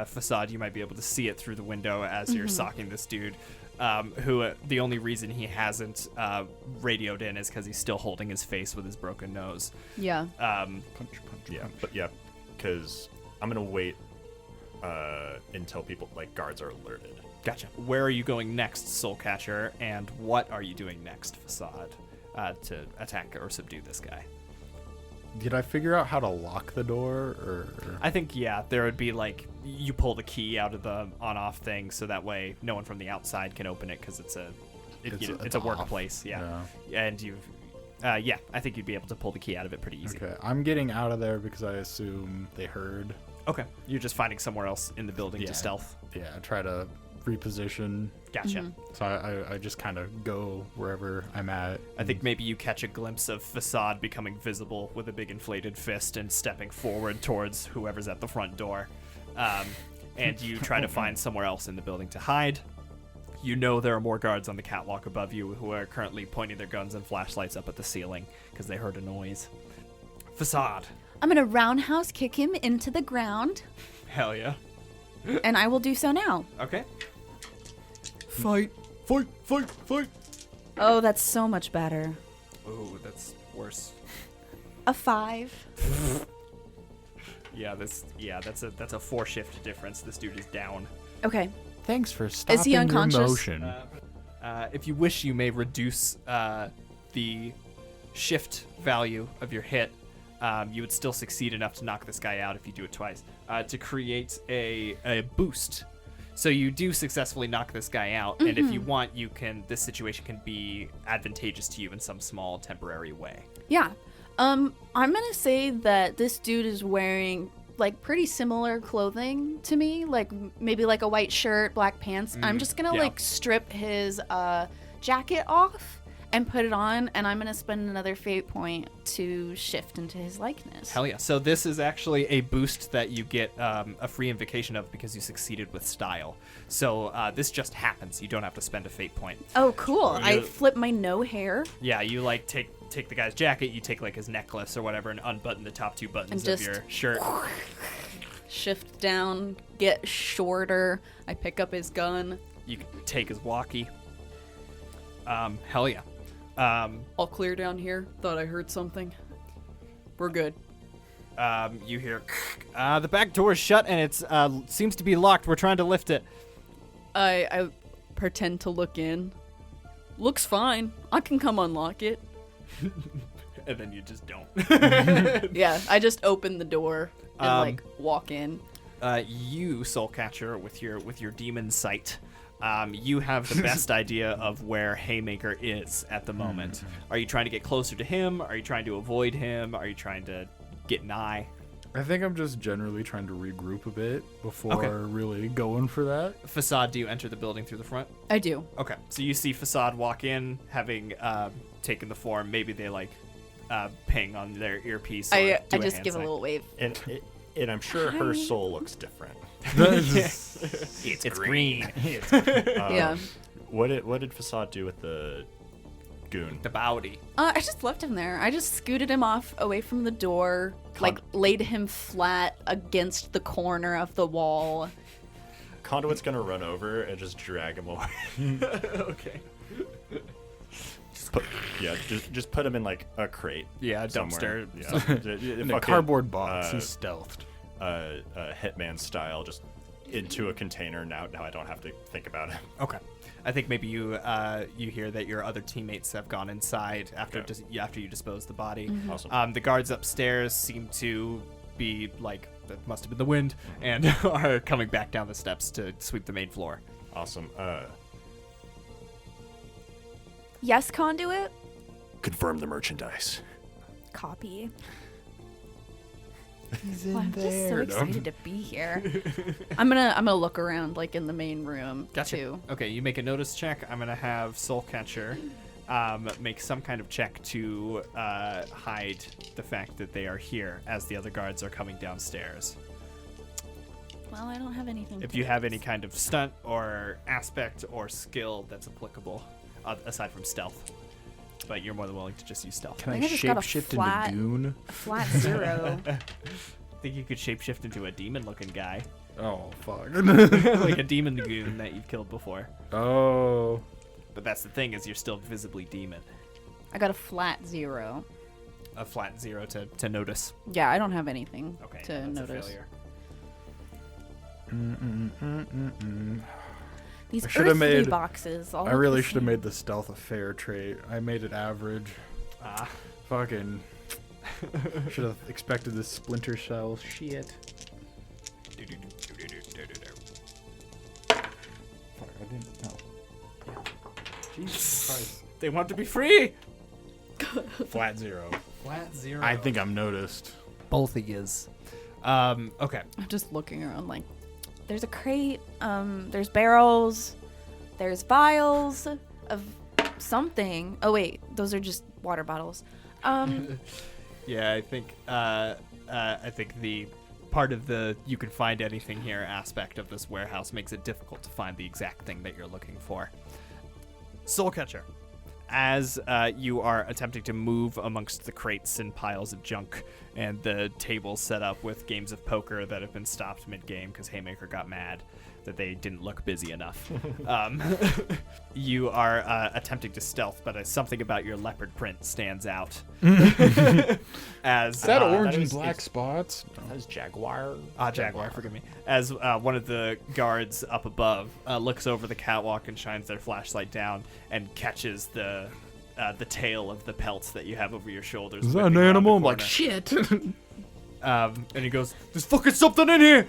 Facade, you might be able to see it through the window as you're socking this dude, who the only reason he hasn't radioed in is because he's still holding his face with his broken nose. Yeah. Yeah, because I'm going to wait until people, like, guards are alerted. Gotcha. Where are you going next, Soulcatcher, and what are you doing next, Facade, to attack or subdue this guy? Did I figure out how to lock the door, or? I think, yeah, there would be, like, you pull the key out of the on-off thing so that way no one from the outside can open it because it's a off. workplace, yeah. And you've, I think you'd be able to pull the key out of it pretty easy. Okay, I'm getting out of there because I assume they heard. Okay, you're just finding somewhere else in the building to stealth. Yeah, try to reposition. Gotcha. So I just kind of go wherever I'm at. I think maybe you catch a glimpse of Facade becoming visible with a big inflated fist and stepping forward towards whoever's at the front door. And you try to find somewhere else in the building to hide. You know there are more guards on the catwalk above you who are currently pointing their guns and flashlights up at the ceiling because they heard a noise. Facade. I'm going to roundhouse kick him into the ground, Hell yeah. and I will do so now. Okay. Fight. Oh, that's so much better. Ooh, that's worse. A 5. That's a 4-shift difference. This dude is down. Okay. Thanks for stopping Is he unconscious? your motion. If you wish, you may reduce the shift value of your hit. You would still succeed enough to knock this guy out if you do it twice, to create a boost. So you do successfully knock this guy out, and if you want, this situation can be advantageous to you in some small temporary way. Yeah. I'm going to say that this dude is wearing like pretty similar clothing to me, like maybe like a white shirt, black pants. I'm just going to like strip his jacket off and put it on, and I'm going to spend another fate point to shift into his likeness. Hell yeah. So this is actually a boost that you get a free invocation of because you succeeded with style. So this just happens. You don't have to spend a fate point. Oh, cool. You- I flip my no hair. Yeah, you like take the guy's jacket, you take like his necklace or whatever and unbutton the top 2 buttons And of just- your shirt. Shift down, get shorter. I pick up his gun. You can take his walkie. Hell yeah. All clear down here. Thought I heard something. We're good. You hear, the back door is shut and it's seems to be locked. We're trying to lift it. I pretend to look in. Looks fine. I can come unlock it. And then you just don't. Yeah, I just open the door and like walk in. You, Soulcatcher, with your demon sight, you have the best idea of where Haymaker is at the moment. Are you trying to get closer to him? Are you trying to avoid him? Are you trying to get nigh? I think I'm just generally trying to regroup a bit before really going for that. Facade, do you enter the building through the front? I do. Okay, so you see Facade walk in, having taken the form. Maybe they like ping on their earpiece. Or I do just hand give sign. a little wave. And I'm sure her soul looks different. It's green. Yeah. What did Facade do with the goon? The bounty. I just left him there. I just scooted him off away from the door, like laid him flat against the corner of the wall. Conduit's gonna run over and just drag him away. Okay. Just put him in like a crate. Yeah, a somewhere. dumpster. Yeah. In a cardboard box, he's stealthed. Hitman style, just into a container. Now I don't have to think about it. Okay. I think maybe you hear that your other teammates have gone inside after after you dispose the body. Awesome. The guards upstairs seem to be like, that must have been the wind, and are coming back down the steps to sweep the main floor. Awesome. Yes, Conduit? Confirm the merchandise. Copy. He's Well, I'm just so excited to be here. I'm gonna look around like in the main room too. Okay, you make a notice check. I'm gonna have Soulcatcher make some kind of check to hide the fact that they are here as the other guards are coming downstairs. Well, I don't have anything. If you have any kind of stunt or aspect or skill that's applicable, aside from stealth. but you're more than willing to just use stealth. Can I I think I just got a shapeshift flat- into goon? A flat 0. I think you could shapeshift into a demon-looking guy, Oh, fuck. like a demon goon that you've killed before. Oh. But that's the thing, is you're still visibly demon. I got a flat 0. A flat 0 to notice. Yeah, I don't have anything Okay, to that's notice. a failure. These I should've earthly made- boxes. All I look really the should have same. made the stealth a fair trait. I made it average. Ah. Fucking. Should have expected this splinter cell shit. Fuck, I didn't know. Jesus Christ. They want to be free! Flat 0. Flat 0. I think I'm noticed. both of yous. Okay. I'm just looking around like, there's a crate, there's barrels, there's vials of something. Oh wait, those are just water bottles. Yeah, I think the part of the you can find anything here aspect of this warehouse makes it difficult to find the exact thing that you're looking for. Soulcatcher, as you are attempting to move amongst the crates and piles of junk and the tables set up with games of poker that have been stopped mid-game because Haymaker got mad that they didn't look busy enough. You are attempting to stealth, but something about your leopard print stands out. As Is that orange that and is- black spots? That is Jaguar. Jaguar, forgive me. As one of the guards up above looks over the catwalk and shines their flashlight down and catches the tail of the pelts that you have over your shoulders. Is that whipping an around animal? the I'm like, corner. shit. And he goes, "There's fucking something in here!"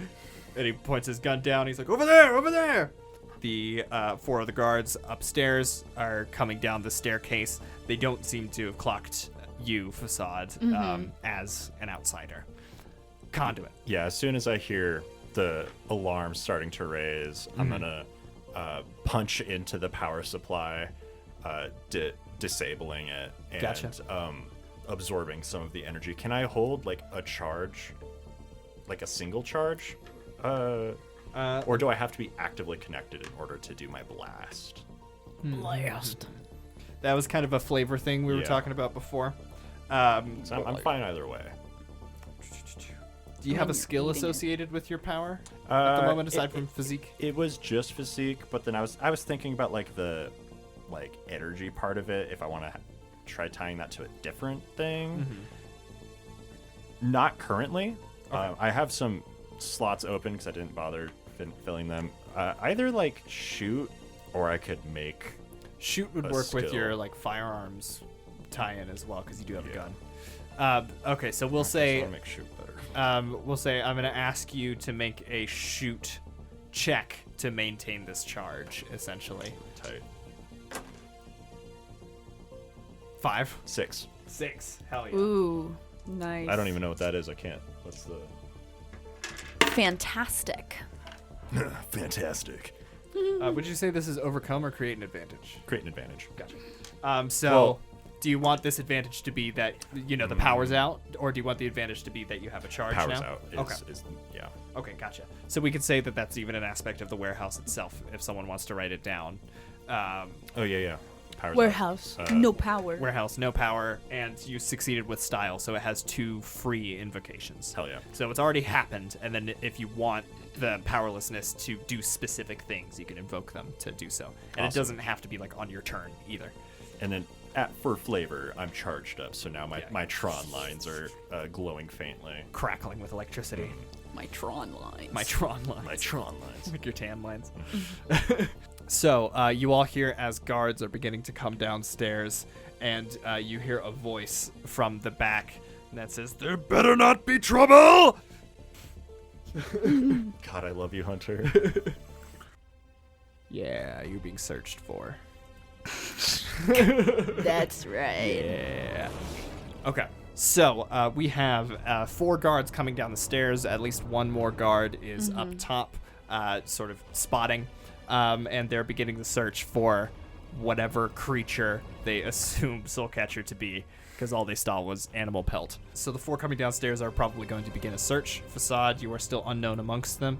And he points his gun down. He's like, "Over there, over there!" The 4 of the guards upstairs are coming down the staircase. They don't seem to have clocked you, Facade, as an outsider. Conduit. Yeah, as soon as I hear the alarm starting to raise, I'm gonna punch into the power supply, disabling it, and Gotcha. Absorbing some of the energy. Can I hold like a charge, like a single charge, or do I have to be actively connected in order to do my blast? Blast. That was kind of a flavor thing we were Yeah. talking about before. So I'm fine either way. Do you have a When you're skill eating it. associated with your power at the moment, aside from physique? It was just physique, but then I was thinking about like the energy part of it. If I want to try tying that to a different thing, not currently. Okay. I have some slots open because I didn't bother filling them. Either like shoot, or I could make. Shoot would a work with your skill. like firearms tie-in as well because you do have a gun. Okay, so we'll I say want to make shoot better. I'm going to ask you to make a shoot check to maintain this charge, essentially. Tight. 5, 6. 6. Hell yeah. Ooh, nice. I don't even know what that is. I can't. What's the? Fantastic. Fantastic. Would you say this is overcome or create an advantage? Create an advantage. Gotcha. So, Well- do you want this advantage to be that the power's out, or do you want the advantage to be that you have a charge Power's now? out. Okay. Yeah. Okay, gotcha. So we could say that that's even an aspect of the warehouse itself, if someone wants to write it down. Oh yeah. Power's out. Warehouse. No power. Warehouse, no power, and you succeeded with style, so it has 2 free invocations. Hell yeah. So it's already happened, and then if you want the powerlessness to do specific things, you can invoke them to do so. And it Awesome. doesn't have to be like on your turn either. And then for flavor, I'm charged up, so now my Tron lines are glowing faintly. Crackling with electricity. My Tron lines. My Tron lines. My Tron lines. Like your tan lines. So you all hear as guards are beginning to come downstairs, and you hear a voice from the back that says, "There better not be trouble!" God, I love you, Hunter. Yeah, you're being searched for. That's right. Yeah. Okay. So we have 4 guards coming down the stairs. At least one more guard is up top, sort of spotting. And they're beginning the search for whatever creature they assume Soulcatcher to be, because all they saw was animal pelt. So the 4 coming downstairs are probably going to begin a search. Facade, you are still unknown amongst them.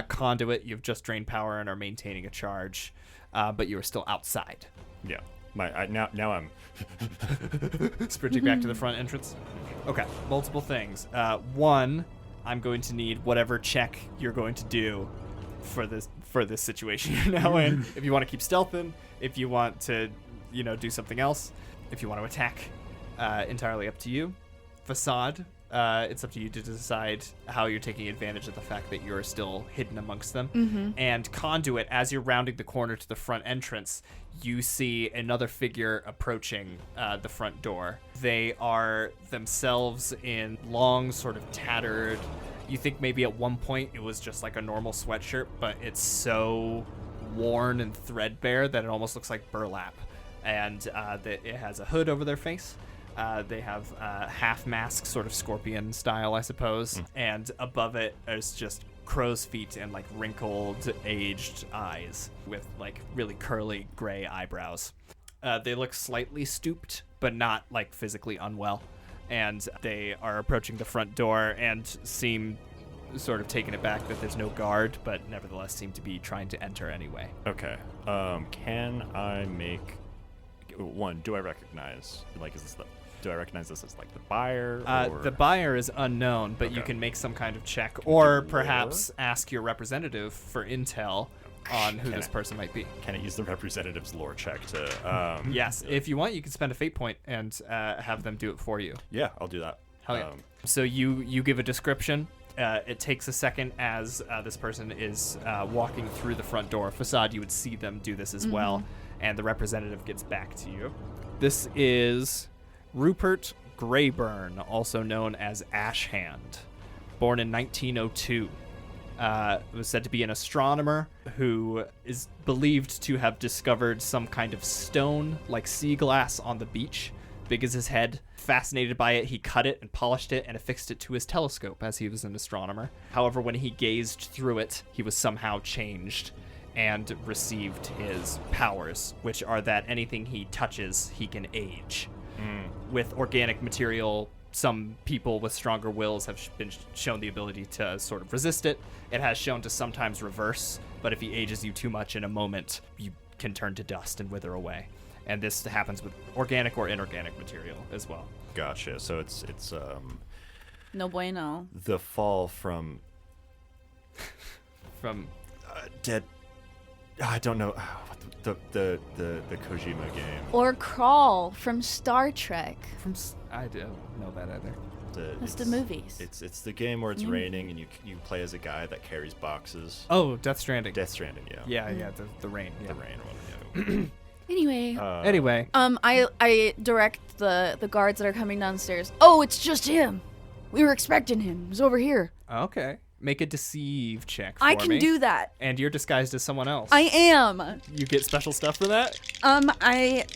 Conduit, you've just drained power and are maintaining a charge, but you are still outside. Yeah. Now I'm sprinting back to the front entrance. Okay, multiple things. One, I'm going to need whatever check you're going to do for this situation you're now in. If you want to keep stealthing, if you want to, do something else, if you want to attack, entirely up to you. Facade, it's up to you to decide how you're taking advantage of the fact that you're still hidden amongst them. Mm-hmm. And Conduit, as you're rounding the corner to the front entrance, you see another figure approaching the front door. They are themselves in long, sort of tattered. You think maybe at one point it was just like a normal sweatshirt, but it's so worn and threadbare that it almost looks like burlap. And it has a hood over their face. They have half mask, sort of scorpion style, I suppose. And above it is just crow's feet and like wrinkled, aged eyes with like really curly gray eyebrows. They look slightly stooped, but not like physically unwell. And they are approaching the front door and seem sort of taken aback that there's no guard, but nevertheless seem to be trying to enter anyway. Okay. Can I make one? Do I recognize do I recognize this as like the buyer? Or? The buyer is unknown, but you can make some kind of check, or perhaps ask your representative for intel on who this person might be. Can I use the representative's lore check to? Yes, if you want, you can spend a fate point and have them do it for you. Yeah, I'll do that. Hell yeah. So you give a description. It takes a second as this person is walking through the front door. Facade, you would see them do this as well, and the representative gets back to you. This is Rupert Greyburn, also known as Ashhand, born in 1902. Was said to be an astronomer who is believed to have discovered some kind of stone like sea glass on the beach, big as his head. Fascinated by it, he cut it and polished it and affixed it to his telescope as he was an astronomer. However, when he gazed through it, he was somehow changed and received his powers, which are that anything he touches, he can age. With organic material, some people with stronger wills have been shown the ability to sort of resist it. It has shown to sometimes reverse, but if he ages you too much in a moment, you can turn to dust and wither away. And this happens with organic or inorganic material as well. Gotcha. So it's No bueno. the fall from dead. I don't know the Kojima game. Or Crawl from Star Trek. I don't know that either. That's the movies. It's the game where it's raining and you play as a guy that carries boxes. Oh, Death Stranding. Death Stranding, yeah. Yeah, the rain. Yeah. The rain or whatever. Yeah. Anyway. Anyway. I direct the guards that are coming downstairs. Oh, it's just him. We were expecting him. He's over here. Okay. Make a deceive check for I can me. do that. And you're disguised as someone else. I am. You get special stuff for that? I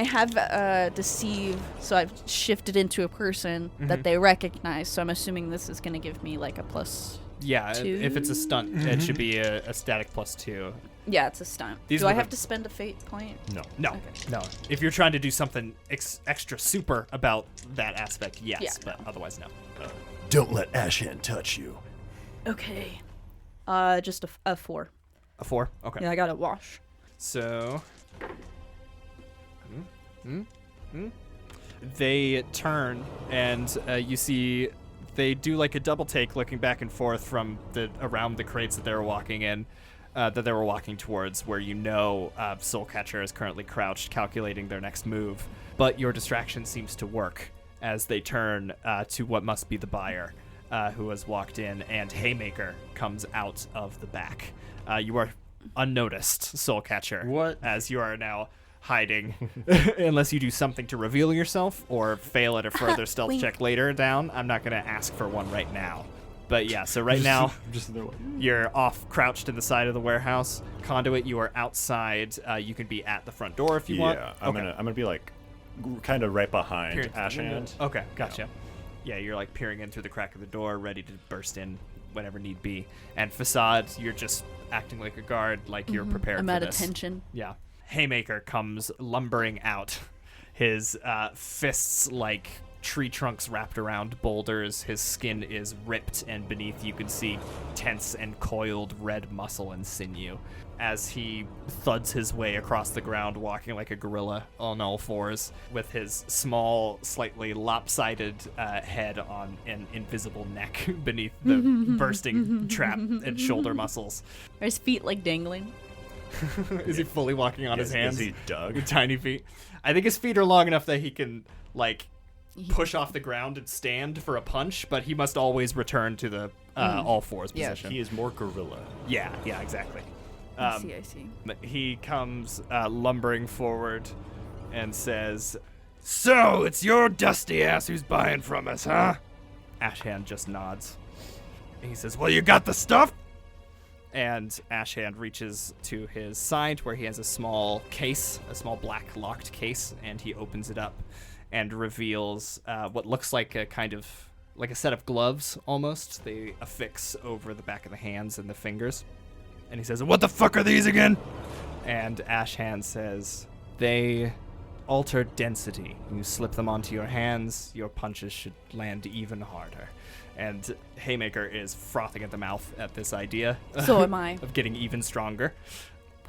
have deceive, so I've shifted into a person that they recognize. So I'm assuming this is going to give me like a plus. Yeah, 2? if it's a stunt, it should be a static +2. Yeah, it's a stunt. These do I were have the- to spend a fate point? No. If you're trying to do something extra super about that aspect, yes, Yeah, but otherwise no. Don't let Ashhand touch you. Okay. Just a 4. A 4? Okay. Yeah, I got to wash. So, they turn and you see they do like a double take, looking back and forth from around the crates that they were walking in, that they were walking towards, where Soulcatcher is currently crouched, calculating their next move. But your distraction seems to work as they turn to what must be the buyer, who has walked in, and Haymaker comes out of the back. You are unnoticed, Soulcatcher. What? As you are now hiding, unless you do something to reveal yourself or fail at a further stealth Wink. check later down. I'm not going to ask for one right now. But yeah, so right now, you're off crouched in the side of the warehouse. Conduit, you are outside. You can be at the front door if you want. Yeah, I'm gonna be like kind of right behind Peering through the Ashhand. window. Okay, gotcha. Yeah, you're like peering in through the crack of the door, ready to burst in whenever need be. And Facade, you're just acting like a guard, like you're prepared I'm for at this. attention. Yeah. Haymaker comes lumbering out, his fists like tree trunks wrapped around boulders. His skin is ripped, and beneath you can see tense and coiled red muscle and sinew as he thuds his way across the ground, walking like a gorilla on all fours, with his small, slightly lopsided head on an invisible neck beneath the bursting trap and shoulder muscles. Are his feet like dangling? Is he fully walking on his hands? Is he Doug? With tiny feet. I think his feet are long enough that he can, like, push off the ground and stand for a punch, but he must always return to the all fours Yeah. position. He is more gorilla. Yeah, exactly. I see. But he comes lumbering forward and says, "So, it's your dusty ass who's buying from us, huh?" Ashhand just nods. He says, "Well, you got the stuff?" And Ashhand reaches to his side where he has a small case, a small black locked case, and he opens it up and reveals what looks like a kind of, like a set of gloves almost. They affix over the back of the hands and the fingers. And he says, "What the fuck are these again?" And Ashhand says, "They alter density. You slip them onto your hands, your punches should land even harder." And Haymaker is frothing at the mouth at this idea. So am I. Of getting even stronger.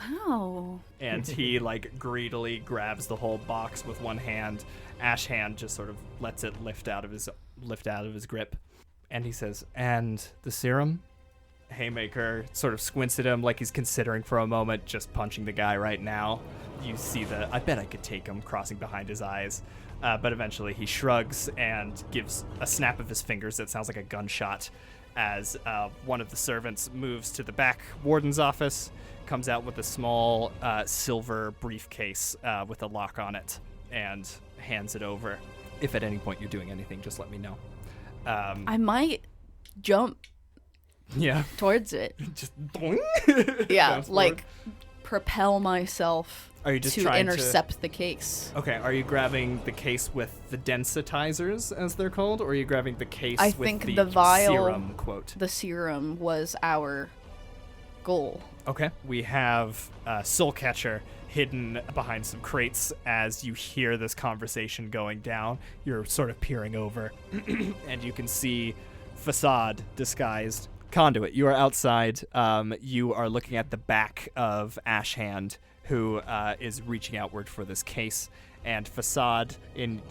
Wow. And he, like, greedily grabs the whole box with one hand. Ashhand just sort of lets it lift out of his grip. And he says, "And the serum?" Haymaker sort of squints at him like he's considering for a moment just punching the guy right now. You see I bet I could take him crossing behind his eyes. But eventually he shrugs and gives a snap of his fingers that sounds like a gunshot as one of the servants moves to the back warden's office, comes out with a small silver briefcase with a lock on it, and hands it over. If at any point you're doing anything, just let me know. I might jump Yeah. towards it. Just boing. Yeah, Bounce like forward. propel myself Are you just to trying intercept the case. Okay, are you grabbing the case with the densitizers, as they're called, or are you grabbing the case I with think the the vial- serum quote? The serum was our goal. Okay. We have Soulcatcher hidden behind some crates as you hear this conversation going down. You're sort of peering over, and you can see Facade disguised. Conduit, you are outside. You are looking at the back of Ashhand, who is reaching outward for this case. And Facade, in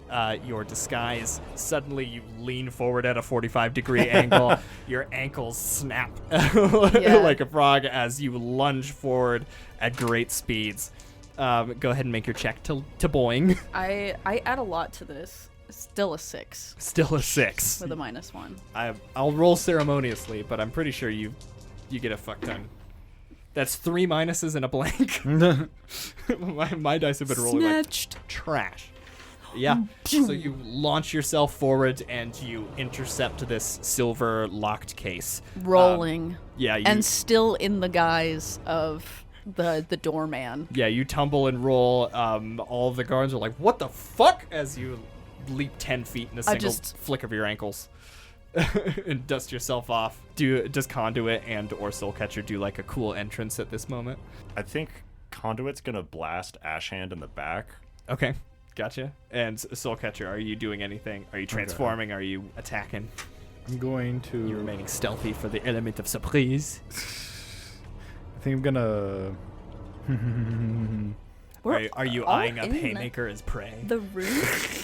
your disguise, suddenly you lean forward at a 45-degree angle. Your ankles snap like a frog as you lunge forward at great speeds. Go ahead and make your check to boing. I add a lot to this. Still a 6 Still a 6. with a -1. I'll roll ceremoniously, but I'm pretty sure you get a fuck ton. That's 3 minuses and a blank. my dice have been rolling like trash. Yeah. So you launch yourself forward and you intercept this silver locked case. Rolling. Yeah. And still in the guise of the doorman. Yeah, you tumble and roll. All of the guards are like, "What the fuck?" as you leap 10 feet in a single flick of your ankles and dust yourself off. Does Conduit and or Soulcatcher do like a cool entrance at this moment? I think Conduit's gonna blast Ashhand in the back. Okay, gotcha. And Soulcatcher, are you doing anything? Are you transforming? Are you attacking? I'm going to... You're remaining stealthy for the element of surprise. I think I'm gonna... Are you all eyeing up in Haymaker as prey? The room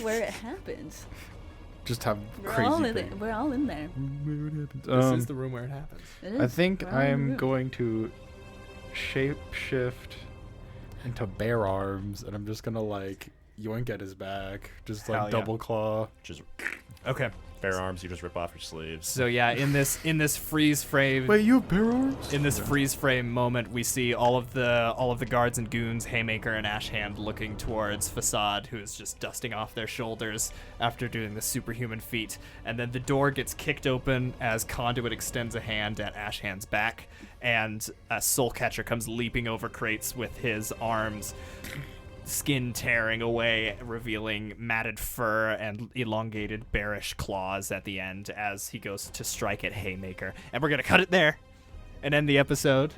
where it happens. Just have We're crazy all in things. it. We're all in there. This is the room where it happens. It is. I think We're all in the I'm room. going to shape shift into bear arms, and I'm just gonna like yoink at his back, just Hell like yeah. double claw. Just Okay. bare arms, you just rip off your sleeves. So yeah, in this freeze frame. Wait, you have bear arms? In this freeze frame moment, we see all of the guards and goons, Haymaker and Ashhand, looking towards Facade, who is just dusting off their shoulders after doing the superhuman feat. And then the door gets kicked open as Conduit extends a hand at Ashhand's back, and Soulcatcher comes leaping over crates with his arms, skin tearing away, revealing matted fur and elongated bearish claws at the end as he goes to strike at Haymaker. And we're going to cut it there and end the episode.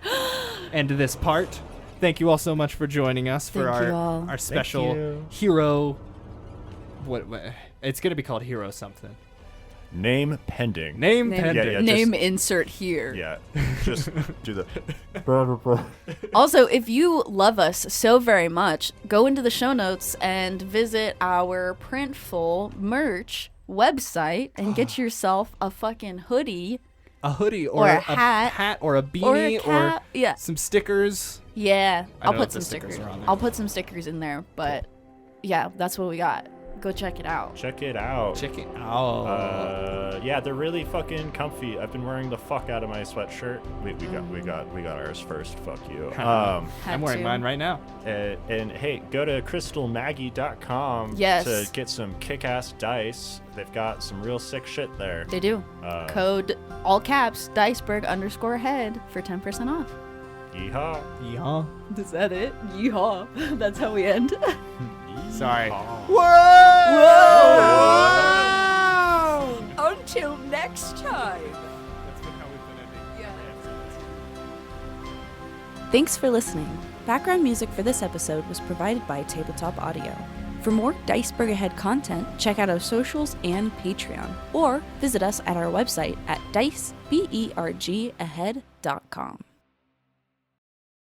End this part. Thank you all so much for joining us for Thank you all. our special you. hero It's gonna be called Hero something. Name pending. Name pending. Yeah, Name insert here. Yeah, just do the. Also, if you love us so very much, go into the show notes and visit our Printful merch website and get yourself a fucking hoodie. A hoodie Or a hat. or a beanie Or a cap. Yeah. some stickers. Yeah, I I'll don't know put if the some stickers stickers. are on there. I'll put some stickers in there, but yeah, that's what we got. Go check it out. Check it out. Check it out. Yeah, they're really fucking comfy. I've been wearing the fuck out of my sweatshirt. We got ours first. Fuck you. Had I'm wearing to. mine right now. And hey, go to crystalmaggie.com Yes. to get some kick-ass dice. They've got some real sick shit there. They do. Code all caps DICEBERG_Ahead for 10% off. Yeehaw. Yeah. Is that it? Yeehaw. That's how we end. Sorry. Whoa! Until next time. Thanks for listening. Background music for this episode was provided by Tabletop Audio. For more DICEBERG Ahead content, check out our socials and Patreon, or visit us at our website at dicebergahead.com.